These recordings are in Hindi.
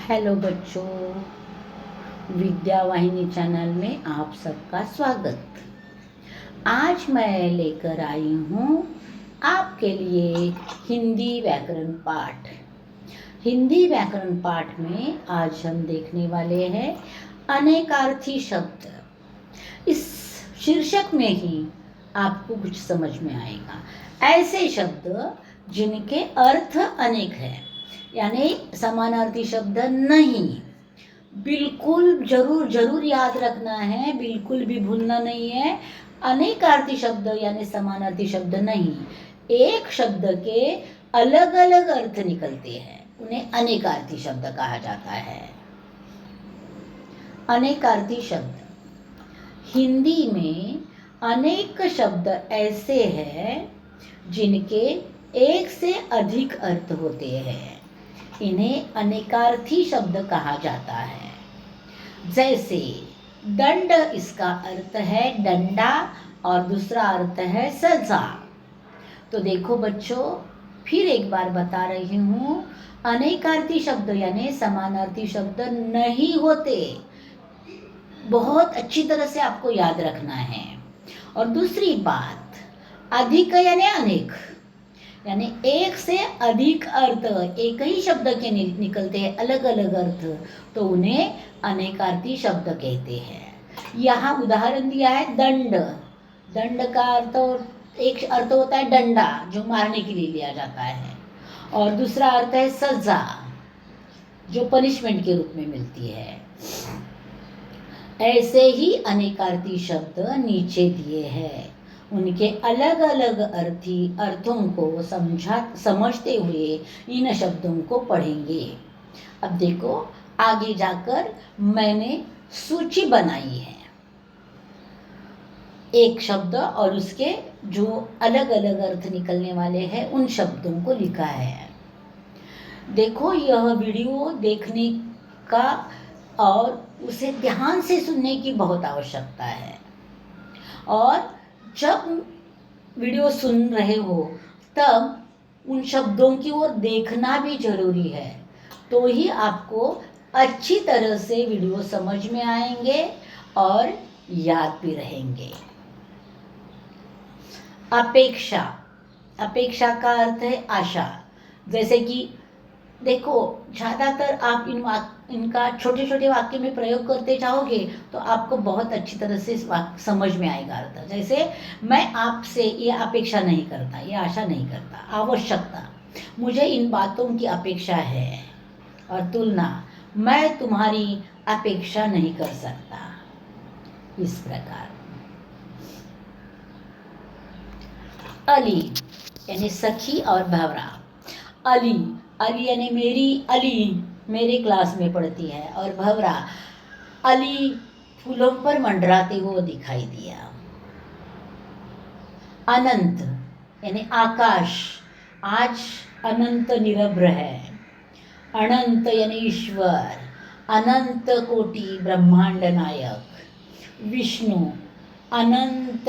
हेलो बच्चों, विद्या वाहिनी चैनल में आप सबका स्वागत। आज मैं लेकर आई हूँ आपके लिए हिंदी व्याकरण पाठ। हिंदी व्याकरण पाठ में आज हम देखने वाले हैं अनेकार्थी शब्द। इस शीर्षक में ही आपको कुछ समझ में आएगा। ऐसे शब्द जिनके अर्थ अनेक हैं, यानी समानार्थी शब्द नहीं। बिल्कुल जरूर याद रखना है, बिल्कुल भी भूलना नहीं है। अनेकार्थी शब्द यानी समानार्थी शब्द नहीं, एक शब्द के अलग अलग अर्थ निकलते हैं, उन्हें अनेकार्थी शब्द कहा जाता है। अनेकार्थी शब्द, हिंदी में अनेक शब्द ऐसे हैं जिनके एक से अधिक अर्थ होते हैं, इन्हें अनेकार्थी शब्द कहा जाता है। जैसे दंड, इसका अर्थ है डंडा और दूसरा अर्थ है सजा। तो देखो बच्चों, फिर एक बार बता रही हूँ, अनेकार्थी शब्द यानी समानार्थी शब्द नहीं होते। बहुत अच्छी तरह से आपको याद रखना है। और दूसरी बात, अधिक यानी अनेक, यानी एक से अधिक अर्थ एक ही शब्द के निकलते हैं, अलग अलग अर्थ, तो उन्हें अनेकार्थी शब्द कहते हैं। यहाँ उदाहरण दिया है दंड। दंड का अर्थ, एक अर्थ होता है डंडा जो मारने के लिए लिया जाता है, और दूसरा अर्थ है सजा जो पनिशमेंट के रूप में मिलती है। ऐसे ही अनेकार्थी शब्द नीचे दिए हैं, उनके अलग अलग अर्थों को समझते हुए इन शब्दों को पढ़ेंगे। अब देखो, आगे जाकर मैंने सूची बनाई है, एक शब्द और उसके जो अलग अलग अर्थ निकलने वाले हैं उन शब्दों को लिखा है। देखो, यह वीडियो देखने का और उसे ध्यान से सुनने की बहुत आवश्यकता है, और जब वीडियो सुन रहे हो तब उन शब्दों की ओर देखना भी जरूरी है, तो ही आपको अच्छी तरह से वीडियो समझ में आएंगे और याद भी रहेंगे। अपेक्षा, अपेक्षा का अर्थ है आशा। जैसे कि देखो, ज़्यादातर आप इनका छोटे छोटे वाक्य में प्रयोग करते जाओगे तो आपको बहुत अच्छी तरह से समझ में आएगा अर्थ। जैसे, मैं आपसे ये अपेक्षा नहीं करता, ये आशा नहीं करता, आवश्यकता, मुझे इन बातों की अपेक्षा है। और तुलना, मैं तुम्हारी अपेक्षा नहीं कर सकता। इस प्रकार अली यानी सखी और भंवरा। अली, अली यानी मेरी अली मेरे क्लास में पढ़ती है, और भंवरा, अली फूलों पर मंडराते हुए दिखाई दिया। अनंत यानी आकाश, आज अनंत निरभ्र है। अनंत यानी ईश्वर, अनंत कोटि ब्रह्मांड नायक। विष्णु, अनंत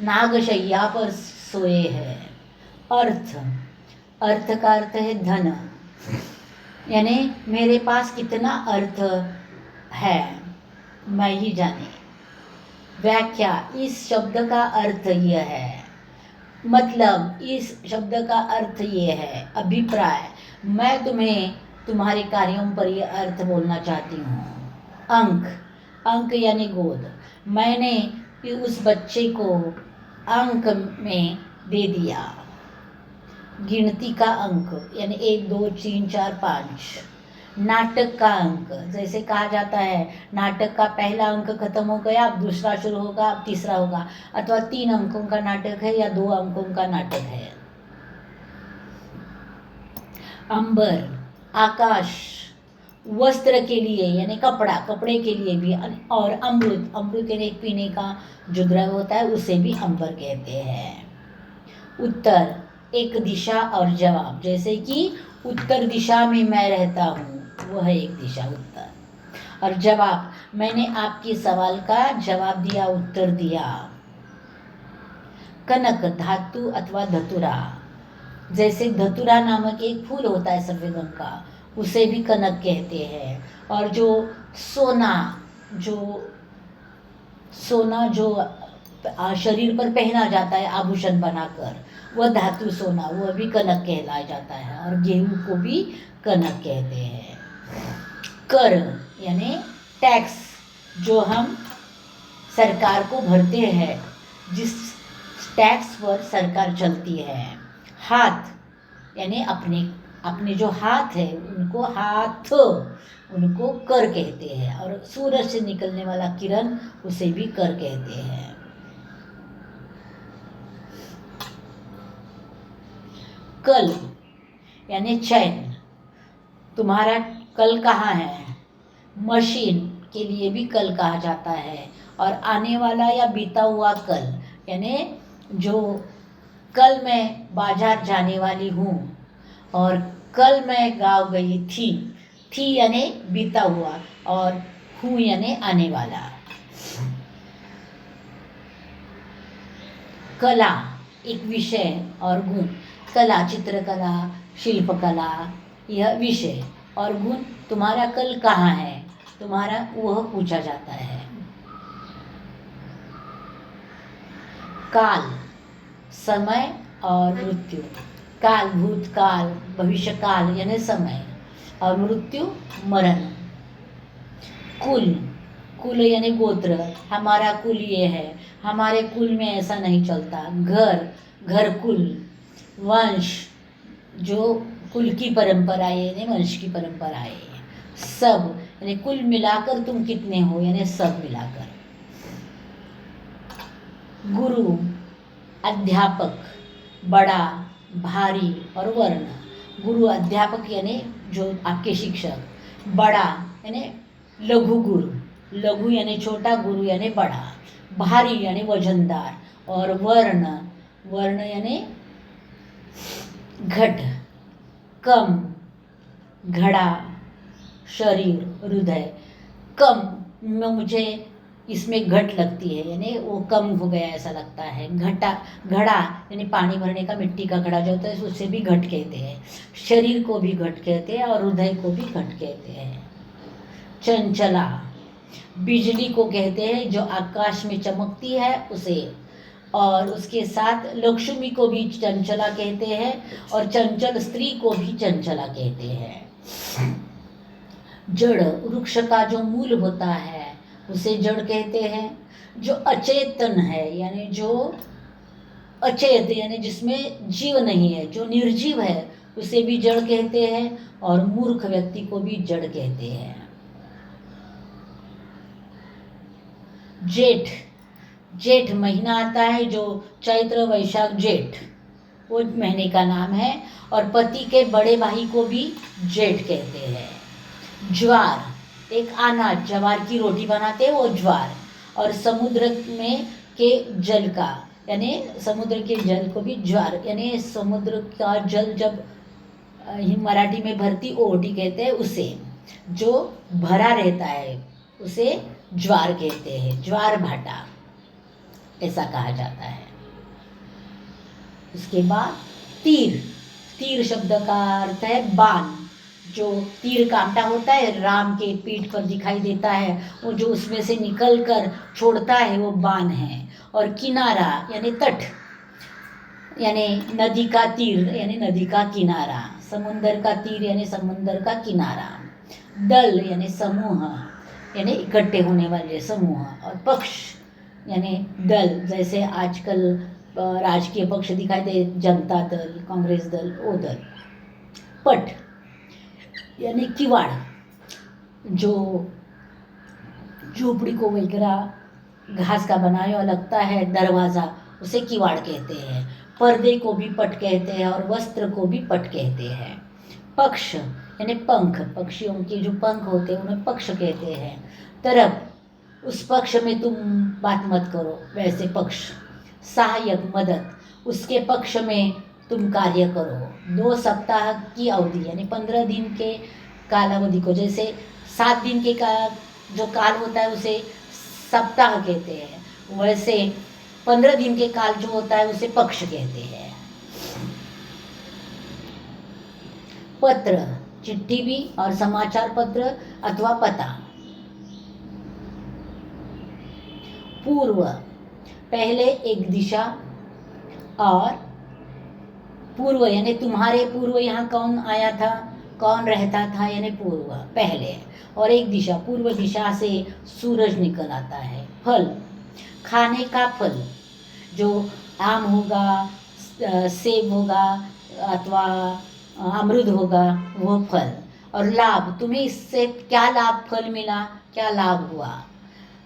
नागशैया पर सोए हैं। अर्थ, अर्थ का अर्थ है धन, यानी मेरे पास कितना अर्थ है मैं ही जाने। व्याख्या, इस शब्द का अर्थ यह है, मतलब इस शब्द का अर्थ ये है। अभिप्राय, मैं तुम्हें तुम्हारे कार्यों पर यह अर्थ बोलना चाहती हूँ। अंक, अंक यानी गोद, मैंने उस बच्चे को अंक में दे दिया। गिनती का अंक यानी 1 2 3 4 5। नाटक का अंक, जैसे कहा जाता है नाटक का पहला अंक खत्म हो गया, अब दूसरा शुरू होगा, अब तीसरा होगा, अथवा 3 अंकों का नाटक है या 2 अंकों का नाटक है। अंबर, आकाश, वस्त्र के लिए यानी कपड़ा, कपड़े के लिए भी। और अमृत, अमृत यानी पीने का जो द्रव्य होता है उसे भी अंबर कहते हैं। उत्तर, एक दिशा और जवाब, जैसे कि उत्तर दिशा में मैं रहता हूँ, वह एक दिशा उत्तर। और जवाब, मैंने आपके सवाल का जवाब दिया, उत्तर दिया। कनक, धातु अथवा धतुरा, जैसे धतुरा नामक एक फूल होता है सफेद रंग का, उसे भी कनक कहते हैं। और जो सोना जो सोना जो शरीर पर पहना जाता है आभूषण बनाकर, वह धातु सोना, वह भी कनक कहलाया जाता है। और गेहूं को भी कनक कहते हैं। कर यानी टैक्स, जो हम सरकार को भरते हैं, जिस टैक्स पर सरकार चलती है। हाथ यानी अपने अपने जो हाथ है उनको कर कहते हैं। और सूरज से निकलने वाला किरण, उसे भी कर कहते हैं। कल यानी चैन, तुम्हारा कल कहाँ है। मशीन के लिए भी कल कहा जाता है। और आने वाला या बीता हुआ कल, यानी जो कल मैं बाजार जाने वाली हूँ और कल मैं गाँव गई थी यानी बीता हुआ, और हूँ यानी आने वाला। कला एक विषय और गुण, कला चित्रकला, शिल्पकला, यह विषय, और गुण तुम्हारा कल कहाँ है, तुम्हारा वह पूछा जाता है। काल समय और मृत्यु, काल भूतकाल, भविष्यकाल यानी समय, और मृत्यु मरण। कुल, कुल यानी गोत्र, हमारा कुल ये है, हमारे कुल में ऐसा नहीं चलता। घर, घर कुल। वंश, जो कुल की परंपरा है यानी वंश की परंपरा है। सब यानी कुल मिलाकर तुम कितने हो, यानी सब मिलाकर। गुरु अध्यापक, बड़ा, भारी और वर्ण। गुरु अध्यापक यानी जो आपके शिक्षक। बड़ा यानी लघु गुरु, लघु यानी छोटा, गुरु यानी बड़ा। भारी यानी वजनदार, और वर्ण, वर्ण यानी घट, कम, घड़ा, शरीर, हृदय। कम में मुझे इसमें घट लगती है, यानी वो कम हो गया ऐसा लगता है। घड़ा यानी पानी भरने का मिट्टी का घड़ा जो होता है, उससे भी घट कहते हैं। शरीर को भी घट कहते हैं और हृदय को भी घट कहते हैं। चंचला, बिजली को कहते हैं जो आकाश में चमकती है उसे। और उसके साथ लक्ष्मी को भी चंचला कहते हैं, और चंचल स्त्री को भी चंचला कहते हैं। जड़, वृक्ष का जो मूल होता है उसे जड़ कहते हैं। जो अचेतन है यानी जो अचेत यानी जिसमें जीव नहीं है, जो निर्जीव है, उसे भी जड़ कहते हैं। और मूर्ख व्यक्ति को भी जड़ कहते हैं। जेठ, जेठ महीना आता है, जो चैत्र वैशाख जेठ, वो महीने का नाम है। और पति के बड़े भाई को भी जेठ कहते हैं। ज्वार, एक अनाज, ज्वार की रोटी बनाते हैं वो ज्वार। और समुद्र में के जल का, यानी समुद्र के जल को भी ज्वार, यानी समुद्र का जल जब मराठी में भरती ओटी कहते हैं उसे, जो भरा रहता है उसे ज्वार कहते हैं। ज्वार भाटा ऐसा कहा जाता है। उसके बाद तीर, तीर शब्द का अर्थ है बाण। जो तीर कांटा होता है राम के पीठ पर दिखाई देता है, वो जो उसमें से निकल कर छोड़ता है वो बाण है। और किनारा यानी तट, यानी नदी का तीर यानी नदी का किनारा। समुंदर का तीर यानी समुंदर का किनारा। दल यानी समूह, यानी इकट्ठे होने वाले समूह। और पक्ष यानी दल, जैसे आजकल राजकीय पक्ष दिखाई दे, जनता दल, कांग्रेस दल, वो दल। पट यानी किवाड़, जो झोपड़ी को वगैरह घास का बनाया हुआ लगता है दरवाज़ा, उसे किवाड़ कहते हैं। पर्दे को भी पट कहते हैं और वस्त्र को भी पट कहते हैं। पक्ष यानी पंख, पक्षियों के जो पंख होते हैं उन्हें पक्ष कहते हैं। तरफ, उस पक्ष में तुम बात मत करो, वैसे पक्ष। सहायक, मदद, उसके पक्ष में तुम कार्य करो। 2 सप्ताह की अवधि यानी 15 दिन के कालावधि को, जैसे 7 दिन के का जो काल होता है उसे सप्ताह कहते हैं, वैसे 15 दिन के काल जो होता है उसे पक्ष कहते हैं। पत्र, चिट्ठी भी और समाचार पत्र अथवा पता। पूर्व, पहले एक दिशा, और पूर्व यानी तुम्हारे पूर्व यहाँ कौन आया था, कौन रहता था, यानी पूर्व पहले, और एक दिशा, पूर्व दिशा से सूरज निकल आता है। फल, खाने का फल, जो आम होगा, सेब होगा अथवा अमरूद होगा, वो फल। और लाभ, तुम्हें इससे क्या लाभ, फल मिला, क्या लाभ हुआ,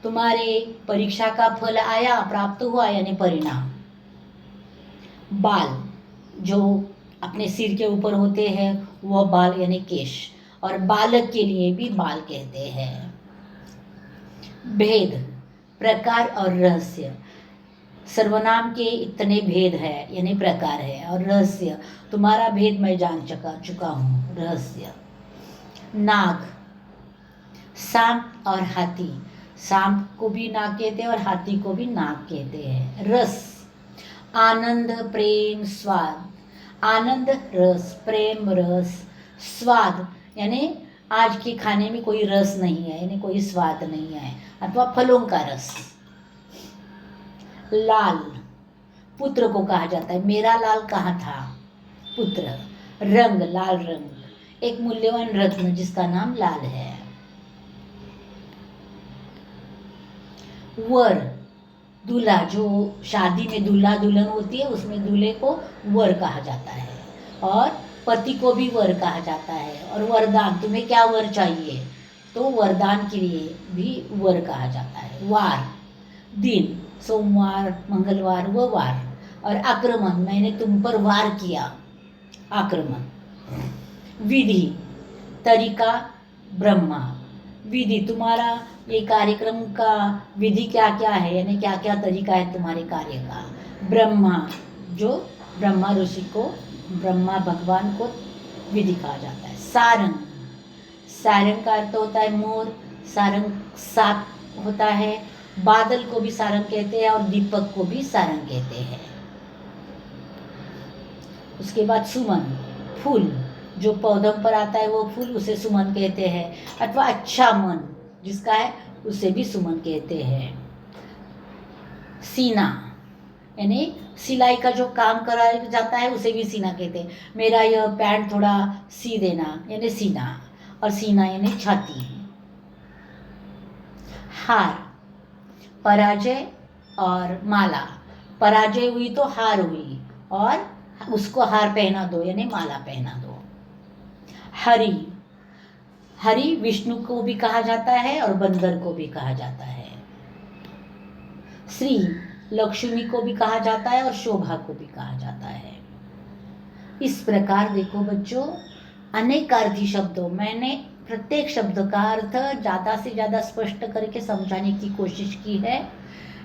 तुम्हारे परीक्षा का फल आया, प्राप्त हुआ, यानी परिणाम। बाल, जो अपने सिर के ऊपर होते हैं वह बाल यानी केश, और बालक के लिए भी बाल कहते हैं। भेद, प्रकार और रहस्य, सर्वनाम के इतने भेद है यानी प्रकार है, और रहस्य, तुम्हारा भेद मैं जान चुका हूँ, रहस्य। नाग, सांप और हाथी, सांप को भी नाग कहते हैं और हाथी को भी नाग कहते हैं। रस, आनंद, प्रेम, स्वाद, आनंद रस, प्रेम रस, स्वाद यानी आज के खाने में कोई रस नहीं है, यानी कोई स्वाद नहीं है, अथवा फलों का रस। लाल, पुत्र को कहा जाता है, मेरा लाल कहाँ था, पुत्र। रंग, लाल रंग, एक मूल्यवान रत्न जिसका नाम लाल है। वर, दूल्हा, जो शादी में दूल्हा दुल्हन होती है उसमें दूल्हे को वर कहा जाता है, और पति को भी वर कहा जाता है। और वरदान, तुम्हें क्या वर चाहिए, तो वरदान के लिए भी वर कहा जाता है। वार, दिन, सोमवार, मंगलवार, वो वार। और आक्रमण, मैंने तुम पर वार किया, आक्रमण। विधि, तरीका, ब्रह्मा, विधि, तुम्हारा ये कार्यक्रम का विधि क्या क्या है, यानी क्या क्या तरीका है तुम्हारे कार्य का। ब्रह्मा, जो ब्रह्मा ऋषि को, ब्रह्मा भगवान को विधि कहा जाता है। सारंग, सारंग का अर्थ होता है मोर, सारंग साप होता है। बादल को भी सारंग कहते हैं और दीपक को भी सारंग कहते हैं। उसके बाद सुमन, फूल, जो पौधों पर आता है वो फूल, उसे सुमन कहते हैं, अथवा अच्छा मन जिसका है उसे भी सुमन कहते हैं। सीना, यानी सिलाई का जो काम कराया जाता है उसे भी सीना कहते हैं। मेरा यह पैंट थोड़ा सी देना, यानी सीना, और सीना यानी छाती। हार, पराजय और माला, पराजय हुई तो हार हुई, और उसको हार पहना दो यानी माला पहना दो। हरि, हरि विष्णु को भी कहा जाता है और बंदर को भी कहा जाता है। श्री, लक्ष्मी को भी कहा जाता है और शोभा को भी कहा जाता है। इस प्रकार देखो बच्चों, अनेकार्थी शब्दों, मैंने प्रत्येक शब्द का अर्थ ज़्यादा से ज़्यादा स्पष्ट करके समझाने की कोशिश की है।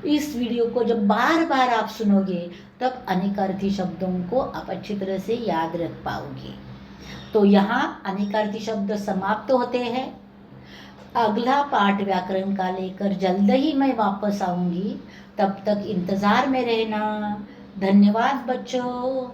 इस वीडियो को जब बार बार आप सुनोगे तब अनेकार्थी शब्दों को आप अच्छी तरह से याद रख पाओगे। तो यहाँ अनेकार्थी शब्द समाप्त होते हैं। अगला पाठ व्याकरण का लेकर जल्द ही मैं वापस आऊँगी, तब तक इंतज़ार में रहना। धन्यवाद बच्चों।